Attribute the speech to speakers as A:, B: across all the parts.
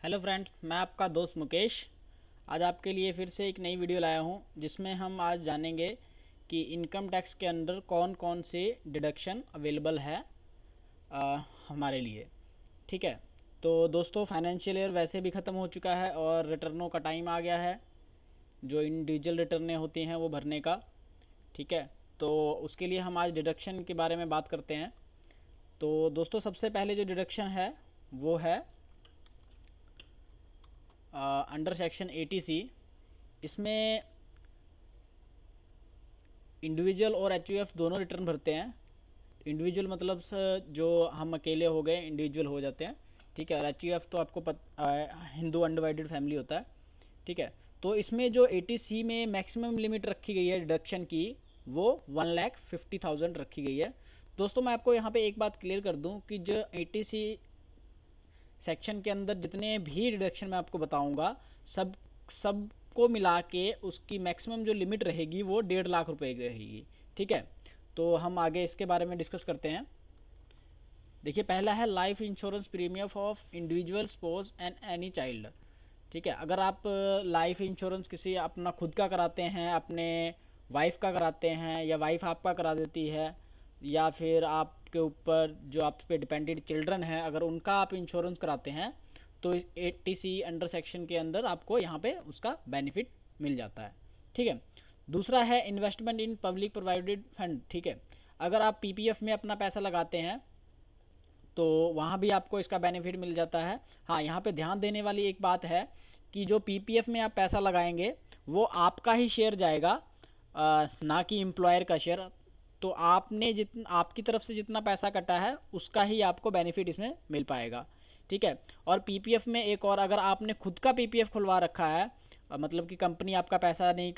A: Hello friends, मैं आपका दोस्त मुकेश आज आपके लिए फिर से एक नई वीडियो लाया हूं जिसमें हम आज जानेंगे कि इनकम टैक्स के अंदर कौन कौन से डिडक्शन अवेलेबल है हमारे लिए। ठीक है, तो दोस्तों फाइनेंशियल ईयर वैसे भी ख़त्म हो चुका है और रिटर्नों का टाइम आ गया है, जो इंडिविजुअल रिटर्नें होती हैं वो भरने का। ठीक है, तो उसके लिए हम आज डिडक्शन के बारे में बात करते हैं। तो दोस्तों सबसे पहले जो डिडक्शन है वो है अंडर सेक्शन 80C। इसमें इंडिविजुअल और एचयूएफ दोनों रिटर्न भरते हैं। इंडिविजुअल मतलब जो हम अकेले हो गए इंडिविजुअल हो जाते हैं। ठीक है, और एचयूएफ तो आपको हिंदू अनडिवाइडेड फैमिली होता है। ठीक है, तो इसमें जो 80C में मैक्सिमम लिमिट रखी गई है डिडक्शन की वो 1,50,000 रखी गई है। दोस्तों मैं आपको यहाँ पे एक बात क्लियर कर दूँ कि जो 80C सेक्शन के अंदर जितने भी डिडक्शन मैं आपको बताऊंगा सबको मिला के उसकी मैक्सिमम जो लिमिट रहेगी वो 1.5 लाख रुपए की रहेगी। ठीक है, तो हम आगे इसके बारे में डिस्कस करते हैं। देखिए, पहला है life insurance premium of individual suppose and any child. ठीक है, अगर आप लाइफ इंश्योरेंस किसी अपना खुद का कराते हैं, अपने वाइफ का कराते हैं, या वाइफ आपका करा देती है, या फिर आपके ऊपर जो आप पे डिपेंडेंट चिल्ड्रन हैं अगर उनका आप इंश्योरेंस कराते हैं, तो 80C अंडर सेक्शन के अंदर आपको यहाँ पे उसका बेनिफिट मिल जाता है। ठीक है, दूसरा है investment in public provided fund. ठीक है, अगर आप पीपीएफ में अपना पैसा लगाते हैं तो वहाँ भी आपको इसका बेनिफिट मिल जाता है। हाँ, यहाँ पे ध्यान देने वाली एक बात है कि जो पीपीएफ में आप पैसा लगाएंगे वो आपका ही शेयर जाएगा, ना कि एम्प्लॉयर का शेयर। तो आपने आपकी तरफ से जितना पैसा कटा है उसका ही आपको बेनिफिट इसमें मिल पाएगा। ठीक है, और पीपीएफ में एक और, अगर आपने खुद का पीपीएफ खुलवा रखा है, मतलब कि कंपनी आपका पैसा नहीं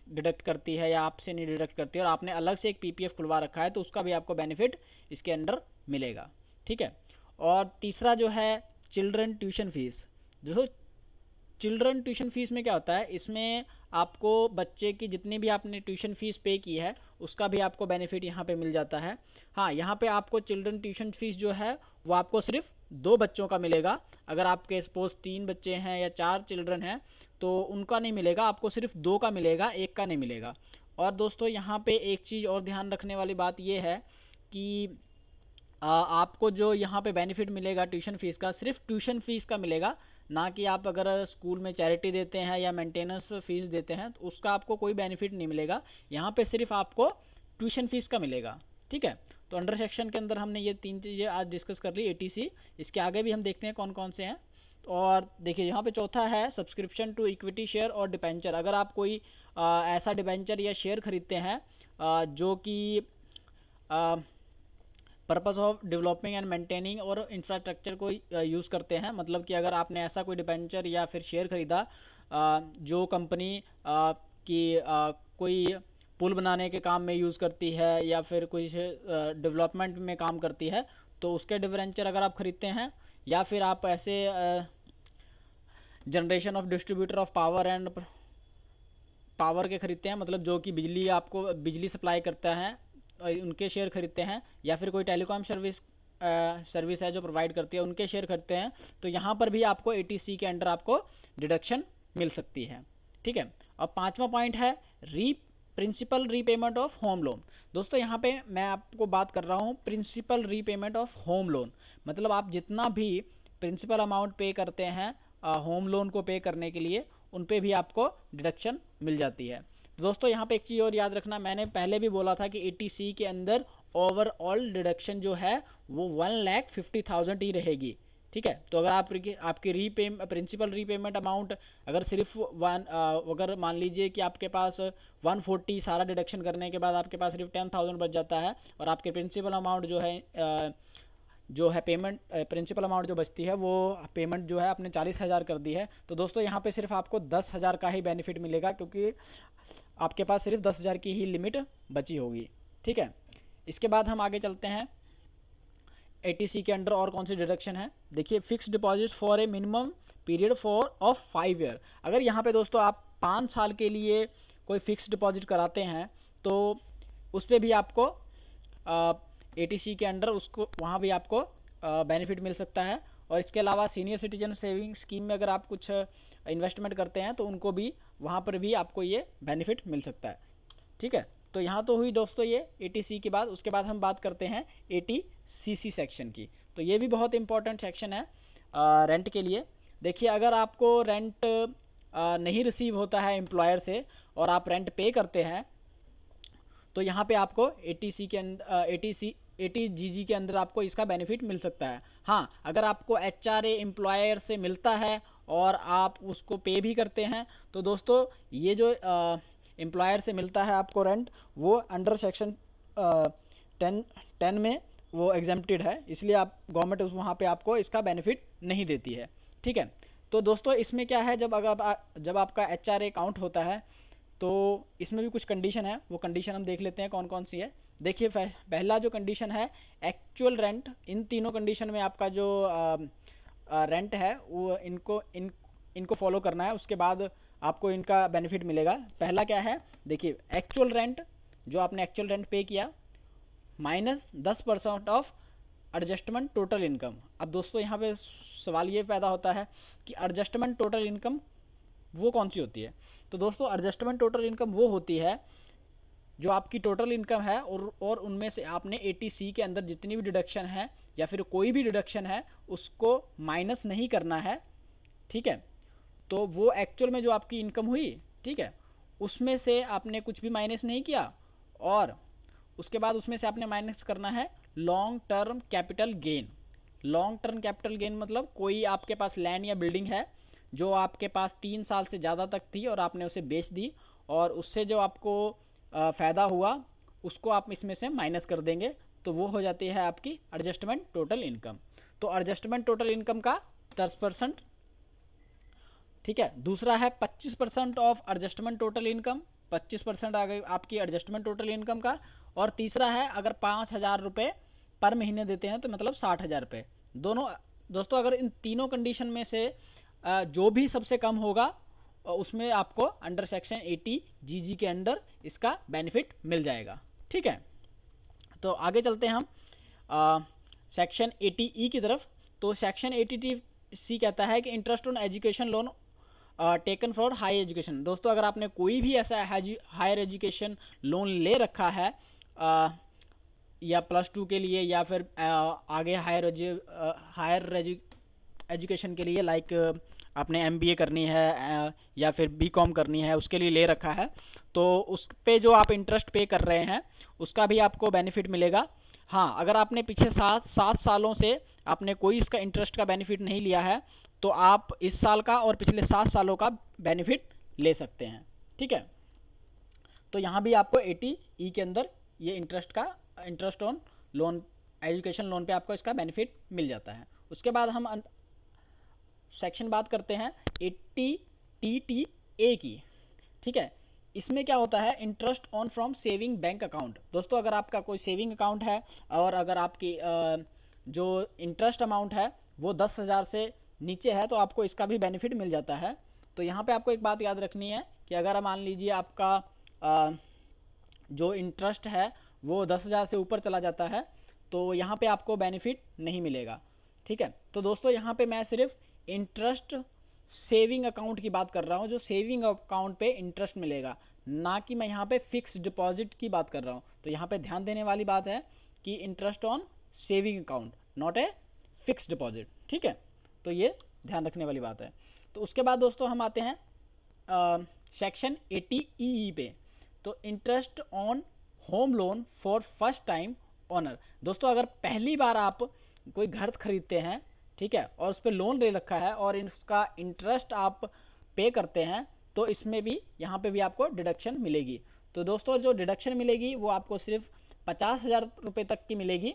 A: डिडक्ट करती है या आपसे नहीं डिडक्ट करती है, और आपने अलग से एक पीपीएफ खुलवा रखा है, तो उसका भी आपको बेनिफिट इसके अंडर मिलेगा। ठीक है, और तीसरा जो है चिल्ड्रन ट्यूशन फीस। दोस्तों चिल्ड्रन ट्यूशन फीस में क्या होता है, इसमें आपको बच्चे की जितनी भी आपने ट्यूशन फीस पे की है उसका भी आपको बेनिफिट यहाँ पे मिल जाता है। हाँ, यहाँ पे आपको चिल्ड्रन ट्यूशन फीस जो है वो आपको सिर्फ 2 बच्चों का मिलेगा। अगर आपके सपोज 3 बच्चे हैं या 4 चिल्ड्रन हैं तो उनका नहीं मिलेगा, आपको सिर्फ 2 का मिलेगा, एक का नहीं मिलेगा। और दोस्तों यहाँ पे एक चीज़ और ध्यान रखने वाली बात ये है कि आपको जो यहाँ पे बेनिफिट मिलेगा ट्यूशन फ़ीस का, सिर्फ ट्यूशन फ़ीस का मिलेगा, ना कि आप अगर स्कूल में चैरिटी देते हैं या मेंटेनेंस फ़ीस देते हैं तो उसका आपको कोई बेनिफिट नहीं मिलेगा। यहाँ पे सिर्फ आपको ट्यूशन फ़ीस का मिलेगा। ठीक है, तो अंडर सेक्शन के अंदर हमने ये 3 चीज़ें आज डिस्कस कर ली 80C। इसके आगे भी हम देखते हैं कौन कौन से हैं। और देखिए यहाँ पे चौथा है सब्सक्रिप्शन टू इक्विटी शेयर और डिबेंचर। अगर आप कोई ऐसा डिबेंचर या शेयर खरीदते हैं जो कि purpose of developing and maintaining और इंफ्रास्ट्रक्चर को यूज़ करते हैं, मतलब कि अगर आपने ऐसा कोई डिबेंचर या फिर शेयर खरीदा जो कंपनी की कोई पुल बनाने के काम में यूज़ करती है या फिर कुछ डेवलपमेंट में काम करती है, तो उसके डिबेंचर अगर आप खरीदते हैं, या फिर आप ऐसे generation of distributor of power and power के खरीदते हैं, मतलब जो कि बिजली आपको बिजली सप्लाई करता है, उनके शेयर खरीदते हैं, या फिर कोई टेलीकॉम सर्विस है जो प्रोवाइड करती है उनके शेयर खरीदते हैं, तो यहाँ पर भी आपको 80C के अंडर आपको डिडक्शन मिल सकती है। ठीक है, अब पांचवा पॉइंट है principal repayment of home loan. दोस्तों यहाँ पे मैं आपको बात कर रहा हूँ principal repayment of home loan, मतलब आप जितना भी प्रिंसिपल अमाउंट पे करते हैं होम लोन को पे करने के लिए, उन पे भी आपको डिडक्शन मिल जाती है। तो दोस्तों यहाँ पे एक चीज़ और याद रखना, मैंने पहले भी बोला था कि 80C के अंदर ओवरऑल डिडक्शन जो है वो 1,50,000 ही रहेगी। ठीक है, तो अगर आपकी प्रिंसिपल रीपेमेंट अमाउंट अगर सिर्फ अगर मान लीजिए कि आपके पास 140 सारा डिडक्शन करने के बाद आपके पास सिर्फ 10,000 बच जाता है, और आपके प्रिंसिपल अमाउंट जो है पेमेंट प्रिंसिपल अमाउंट जो बचती है वो पेमेंट जो है आपने 40,000 कर दी है, तो दोस्तों यहाँ पे सिर्फ आपको 10,000 का ही बेनिफिट मिलेगा, क्योंकि आपके पास सिर्फ 10,000 की ही लिमिट बची होगी। ठीक है, इसके बाद हम आगे चलते हैं 80C के अंडर और कौन सी डिडक्शन है। देखिए, fix deposit for a minimum period of 5 year. अगर यहाँ पे दोस्तों आप 5 साल के लिए कोई फिक्स डिपॉजिट कराते हैं तो उस पर भी आपको 80C के अंडर उसको वहाँ भी आपको बेनिफिट मिल सकता है। और इसके अलावा सीनियर सिटीजन सेविंग स्कीम में अगर आप कुछ इन्वेस्टमेंट करते हैं तो उनको भी वहाँ पर भी आपको ये बेनिफिट मिल सकता है। ठीक है, तो यहाँ तो हुई दोस्तों ये ATC की बात। उसके बाद हम बात करते हैं ATCC सेक्शन की। तो ये भी बहुत इंपॉर्टेंट सेक्शन है रेंट के लिए। देखिए, अगर आपको रेंट नहीं रिसीव होता है एम्प्लॉयर से और आप रेंट पे करते हैं तो यहाँ पे आपको ATC के अंदर ATGG के अंदर आपको इसका बेनिफिट मिल सकता है। हाँ, अगर आपको HRA एम्प्लॉयर से मिलता है और आप उसको पे भी करते हैं तो दोस्तों ये जो एम्प्लॉयर से मिलता है आपको रेंट, वो अंडर सेक्शन 10 में वो एग्जेम्प्टेड है, इसलिए आप गवर्नमेंट वहाँ पे आपको इसका बेनिफिट नहीं देती है। ठीक है, तो दोस्तों इसमें क्या है, जब आपका HRA अकाउंट होता है तो इसमें भी कुछ कंडीशन है, वो कंडीशन हम देख लेते हैं कौन कौन सी है। देखिए, पहला जो कंडीशन है एक्चुअल रेंट। इन तीनों कंडीशन में आपका जो रेंट है वो इनको फॉलो करना है, उसके बाद आपको इनका बेनिफिट मिलेगा। पहला क्या है, देखिए, एक्चुअल रेंट, जो आपने एक्चुअल रेंट पे किया minus 10% of adjustment total income. अब दोस्तों यहाँ पे सवाल ये पैदा होता है कि एडजस्टमेंट टोटल इनकम वो कौन सी होती है। तो दोस्तों एडजस्टमेंट टोटल इनकम वो होती है जो आपकी टोटल इनकम है और उनमें से आपने ATC के अंदर जितनी भी डिडक्शन है या फिर कोई भी डिडक्शन है उसको माइनस नहीं करना है। ठीक है, तो वो एक्चुअल में जो आपकी इनकम हुई, ठीक है, उसमें से आपने कुछ भी माइनस नहीं किया और उसके बाद उसमें से आपने माइनस करना है long term capital gain. Long term capital gain मतलब कोई आपके पास लैंड या बिल्डिंग है जो आपके पास 3 साल से ज़्यादा तक थी और आपने उसे बेच दी और उससे जो आपको फ़ायदा हुआ उसको आप इसमें से माइनस कर देंगे, तो वो हो जाती है आपकी एडजस्टमेंट टोटल इनकम। तो एडजस्टमेंट टोटल इनकम का 10%। ठीक है, दूसरा है 25% ऑफ एडजस्टमेंट टोटल इनकम। 25% आ गई आपकी एडजस्टमेंट टोटल इनकम का। और तीसरा है अगर 5,000 रुपये पर महीने देते हैं तो मतलब 60,000 रुपये। दोनों दोस्तों अगर इन तीनों कंडीशन में से जो भी सबसे कम होगा उसमें आपको अंडर सेक्शन 80GG के अंडर इसका बेनिफिट मिल जाएगा। ठीक है, तो आगे चलते हैं हम सेक्शन 80E की तरफ। तो सेक्शन 80C कहता है कि interest on education loan taken for high education. दोस्तों अगर आपने कोई भी ऐसा हायर एजुकेशन लोन ले रखा है या +2 के लिए या फिर आगे हायर एजुकेशन के लिए, लाइक आपने MBA करनी है या फिर BCom करनी है, उसके लिए ले रखा है, तो उस पे जो आप इंटरेस्ट पे कर रहे हैं उसका भी आपको बेनिफिट मिलेगा। हाँ, अगर आपने पिछले 7 सालों से आपने कोई इसका इंटरेस्ट का बेनिफिट नहीं लिया है तो आप इस साल का और पिछले 7 सालों का बेनिफिट ले सकते हैं। ठीक है, तो यहाँ भी आपको 80E के अंदर ये interest on loan, education loan पे आपको इसका बेनिफिट मिल जाता है। उसके बाद हम सेक्शन बात करते हैं 80TTA की। ठीक है, इसमें क्या होता है, interest on from saving bank account. दोस्तों अगर आपका कोई सेविंग अकाउंट है और अगर आपकी जो इंटरेस्ट अमाउंट है वो 10,000 से नीचे है तो आपको इसका भी बेनिफिट मिल जाता है। तो यहाँ पे आपको एक बात याद रखनी है कि अगर मान लीजिए आपका जो इंटरेस्ट है वो 10,000 से ऊपर चला जाता है तो यहाँ पे आपको बेनिफिट नहीं मिलेगा। ठीक है, तो दोस्तों यहाँ पे मैं सिर्फ इंटरेस्ट सेविंग अकाउंट की बात कर रहा हूँ, जो सेविंग अकाउंट पे इंटरेस्ट मिलेगा, ना कि मैं यहाँ पे फिक्स डिपॉजिट की बात कर रहा हूँ। तो यहाँ पे ध्यान देने वाली बात है कि interest on saving account, not a fix deposit. ठीक है, तो ये ध्यान रखने वाली बात है। तो उसके बाद दोस्तों हम आते हैं सेक्शन 80EE पे। तो interest on home loan for first time owner. दोस्तों अगर पहली बार आप कोई घर खरीदते हैं, ठीक है, और उस पर लोन ले रखा है और इसका इंटरेस्ट आप पे करते हैं तो इसमें भी यहाँ पे भी आपको डिडक्शन मिलेगी। तो दोस्तों जो डिडक्शन मिलेगी वो आपको सिर्फ 50,000 रुपये तक की मिलेगी,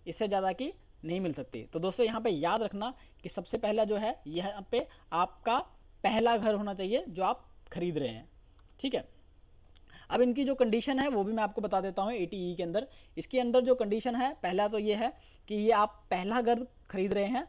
A: इससे ज़्यादा की नहीं मिल सकती। तो दोस्तों यहाँ पे याद रखना कि सबसे पहला जो है यहाँ पे आपका पहला घर होना चाहिए जो आप खरीद रहे हैं। ठीक है, अब इनकी जो कंडीशन है वो भी मैं आपको बता देता हूँ 80E के अंदर। इसके अंदर जो कंडीशन है, पहला तो ये है कि ये आप पहला घर खरीद रहे हैं।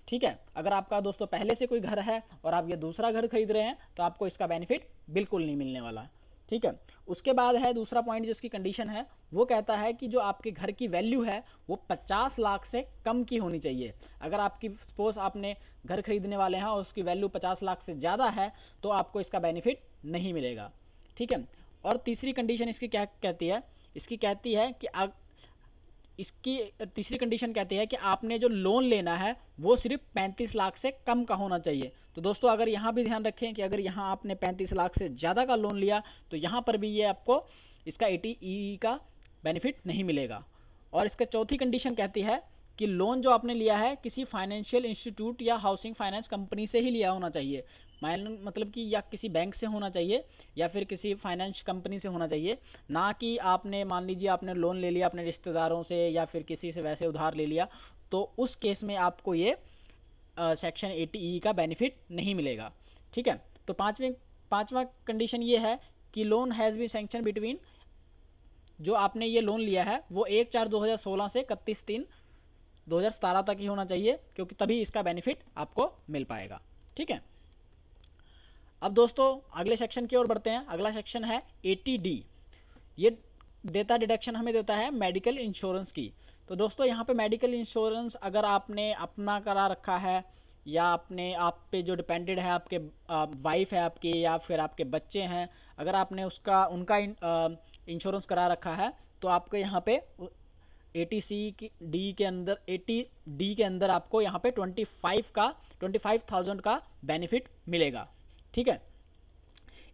A: ठीक है, अगर आपका दोस्तों पहले से कोई घर है और आप ये दूसरा घर खरीद रहे हैं तो आपको इसका बेनिफिट बिल्कुल नहीं मिलने वाला। ठीक है। उसके बाद है दूसरा पॉइंट जिसकी कंडीशन है, वो कहता है कि जो आपके घर की वैल्यू है वो 50 लाख से कम की होनी चाहिए। अगर आपकी सपोज आपने घर खरीदने वाले हैं और उसकी वैल्यू 50 लाख से ज़्यादा है तो आपको इसका बेनिफिट नहीं मिलेगा। ठीक है। और तीसरी कंडीशन इसकी क्या कहती है, इसकी कहती है कि इसकी तीसरी कंडीशन कहती है कि आपने जो लोन लेना है वो सिर्फ 35 लाख से कम का होना चाहिए। तो दोस्तों अगर यहाँ भी ध्यान रखें कि अगर यहाँ आपने 35 लाख से ज़्यादा का लोन लिया तो यहाँ पर भी ये आपको इसका 80E का बेनिफिट नहीं मिलेगा। और इसका चौथी कंडीशन कहती है कि लोन जो आपने लिया है किसी फाइनेंशियल इंस्टीट्यूट या हाउसिंग फाइनेंस कंपनी से ही लिया होना चाहिए। मतलब कि या किसी बैंक से होना चाहिए या फिर किसी फाइनेंस कंपनी से होना चाहिए, ना कि आपने मान लीजिए आपने लोन ले लिया अपने रिश्तेदारों से या फिर किसी से वैसे उधार ले लिया, तो उस केस में आपको ये सेक्शन 80E का बेनिफिट नहीं मिलेगा। ठीक है। तो पांचवा कंडीशन ये है कि loan has been sanction between, जो आपने ये लोन लिया है वो 1/4/2016 से 31/3/2017 तक ही होना चाहिए, क्योंकि तभी इसका बेनिफिट आपको मिल पाएगा। ठीक है। अब दोस्तों अगले सेक्शन की ओर बढ़ते हैं। अगला सेक्शन है 80D। ये देता डिडक्शन हमें देता है मेडिकल इंश्योरेंस की। तो दोस्तों यहाँ पे मेडिकल इंश्योरेंस अगर आपने अपना करा रखा है या अपने आप पे जो डिपेंडेड है, आपके वाइफ है आपकी या फिर आपके बच्चे हैं, अगर आपने उनका इंश्योरेंस करा रखा है तो आपको यहाँ पे 80D के अंदर आपको यहाँ पे 25,000 का बेनिफिट मिलेगा। ठीक है।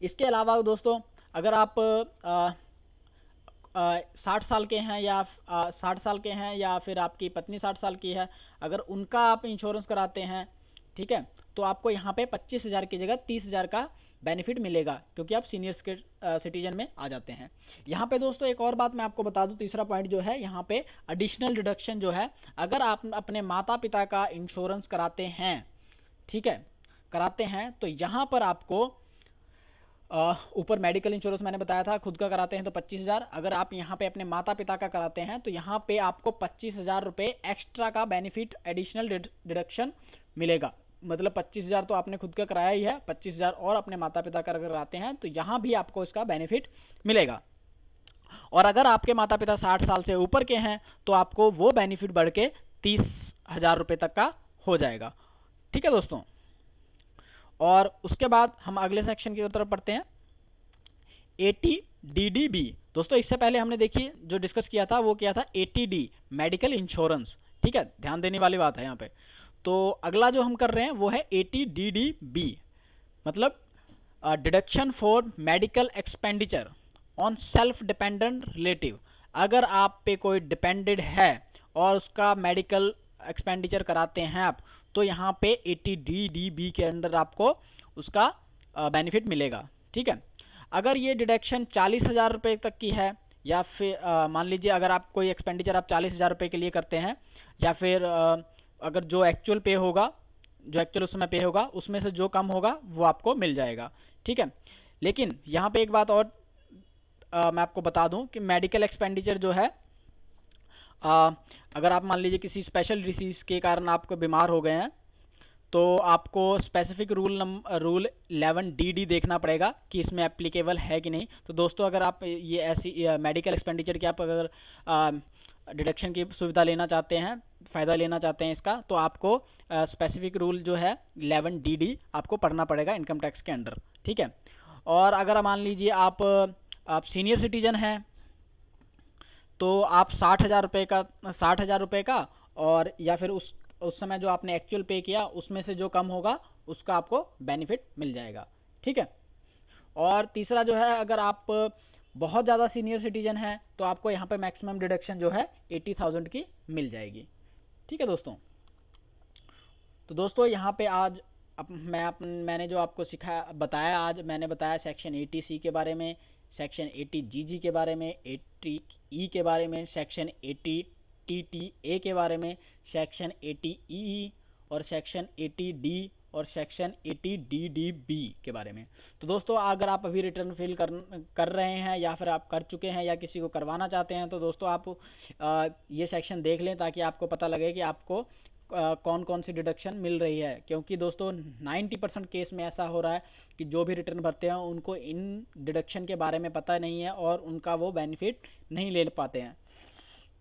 A: इसके अलावा दोस्तों अगर आप 60 साल के हैं या 60 साल के हैं या फिर आपकी पत्नी 60 साल की है, अगर उनका आप इंश्योरेंस कराते हैं, ठीक है, तो आपको यहाँ पे 25,000 की जगह 30,000 का बेनिफिट मिलेगा, क्योंकि आप सीनियर सिटीजन में आ जाते हैं। यहाँ पे दोस्तों एक और बात मैं आपको बता दूं, तीसरा पॉइंट जो है यहाँ पे एडिशनल डिडक्शन जो है, अगर आप अपने माता पिता का इंश्योरेंस कराते हैं, ठीक है, कराते हैं, तो यहाँ पर आपको ऊपर मेडिकल इंश्योरेंस मैंने बताया था, खुद का कराते हैं तो 25,000, अगर आप यहाँ पे अपने माता पिता का कराते हैं तो यहाँ पे आपको 25,000 रुपये एक्स्ट्रा का बेनिफिट एडिशनल डिडक्शन मिलेगा। मतलब 25,000 तो आपने खुद का कराया ही है, 25,000 और अपने माता पिता का कराते हैं तो यहाँ भी आपको इसका बेनिफिट मिलेगा। और अगर आपके माता पिता 60 साल से ऊपर के हैं तो आपको वो बेनिफिट बढ़ के 30,000 रुपये तक का हो जाएगा। ठीक है दोस्तों। और उसके बाद हम अगले सेक्शन की तरफ पढ़ते हैं 80DDB। दोस्तों इससे पहले हमने देखिए जो डिस्कस किया था वो किया था 80D मेडिकल इंश्योरेंस। ठीक है, ध्यान देने वाली बात है यहाँ पे। तो अगला जो हम कर रहे हैं वो है 80DDB, मतलब deduction for medical expenditure on self dependent relative. अगर आप पे कोई डिपेंडेड है और उसका मेडिकल एक्सपेंडिचर कराते हैं आप, तो यहाँ पे 80DDB के अंदर आपको उसका बेनिफिट मिलेगा। ठीक है। अगर ये डिडक्शन 40,000 रुपये तक की है, या फिर मान लीजिए अगर आप कोई एक्सपेंडिचर आप 40,000 रुपये के लिए करते हैं, या फिर अगर जो एक्चुअल पे होगा, जो एक्चुअल उस समय पे होगा उसमें से जो कम होगा वो आपको मिल जाएगा। ठीक है। लेकिन यहाँ पे एक बात और मैं आपको बता दूं कि मेडिकल एक्सपेंडिचर जो है, अगर आप मान लीजिए किसी स्पेशल डिसीज़ के कारण आप बीमार हो गए हैं तो आपको स्पेसिफिक रूल 11DD देखना पड़ेगा कि इसमें एप्लीकेबल है कि नहीं। तो दोस्तों अगर आप ये ऐसी मेडिकल एक्सपेंडिचर की आप अगर डिडक्शन की सुविधा लेना चाहते हैं, फ़ायदा लेना चाहते हैं इसका, तो आपको स्पेसिफिक रूल जो है 11DD आपको पढ़ना पड़ेगा इनकम टैक्स के अंडर। ठीक है। और अगर मान लीजिए आप सीनियर सिटीजन हैं तो आप 60,000 रुपये का और या फिर उस समय जो आपने एक्चुअल पे किया उसमें से जो कम होगा उसका आपको बेनिफिट मिल जाएगा। ठीक है। और तीसरा जो है, अगर आप बहुत ज़्यादा सीनियर सिटीजन हैं तो आपको यहाँ पे मैक्सिमम डिडक्शन जो है 80,000 की मिल जाएगी। ठीक है दोस्तों। तो दोस्तों यहाँ पे आज मैंने जो आपको बताया, आज मैंने बताया सेक्शन 80C के बारे में, सेक्शन 80GG के बारे में, 80E के बारे में, सेक्शन 80TTA के बारे में, सेक्शन 80EE और सेक्शन 80D और सेक्शन 80DDB के बारे में। तो दोस्तों अगर आप अभी रिटर्न फिल कर रहे हैं या फिर आप कर चुके हैं या किसी को करवाना चाहते हैं तो दोस्तों आप ये सेक्शन देख लें ताकि आपको पता लगे कि आपको कौन कौन सी डिडक्शन मिल रही है, क्योंकि दोस्तों 90% केस में ऐसा हो रहा है कि जो भी रिटर्न भरते हैं उनको इन डिडक्शन के बारे में पता नहीं है और उनका वो बेनिफिट नहीं ले पाते हैं।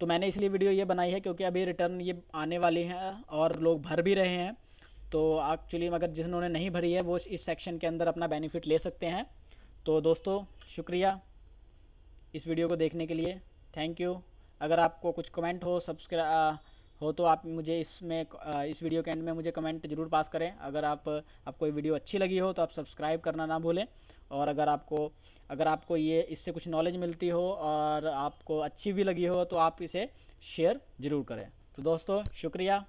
A: तो मैंने इसलिए वीडियो ये बनाई है क्योंकि अभी रिटर्न ये आने वाली हैं और लोग भर भी रहे हैं। तो एक्चुअली अगर जिन्होंने नहीं भरी है वो इस सेक्शन के अंदर अपना बेनिफिट ले सकते हैं। तो दोस्तों शुक्रिया इस वीडियो को देखने के लिए, थैंक यू। अगर आपको कुछ कमेंट हो हो तो आप मुझे इस वीडियो के एंड में मुझे कमेंट ज़रूर पास करें। अगर आपको ये वीडियो अच्छी लगी हो तो आप सब्सक्राइब करना ना भूलें। और अगर आपको ये इससे कुछ नॉलेज मिलती हो और आपको अच्छी भी लगी हो तो आप इसे शेयर ज़रूर करें। तो दोस्तों शुक्रिया।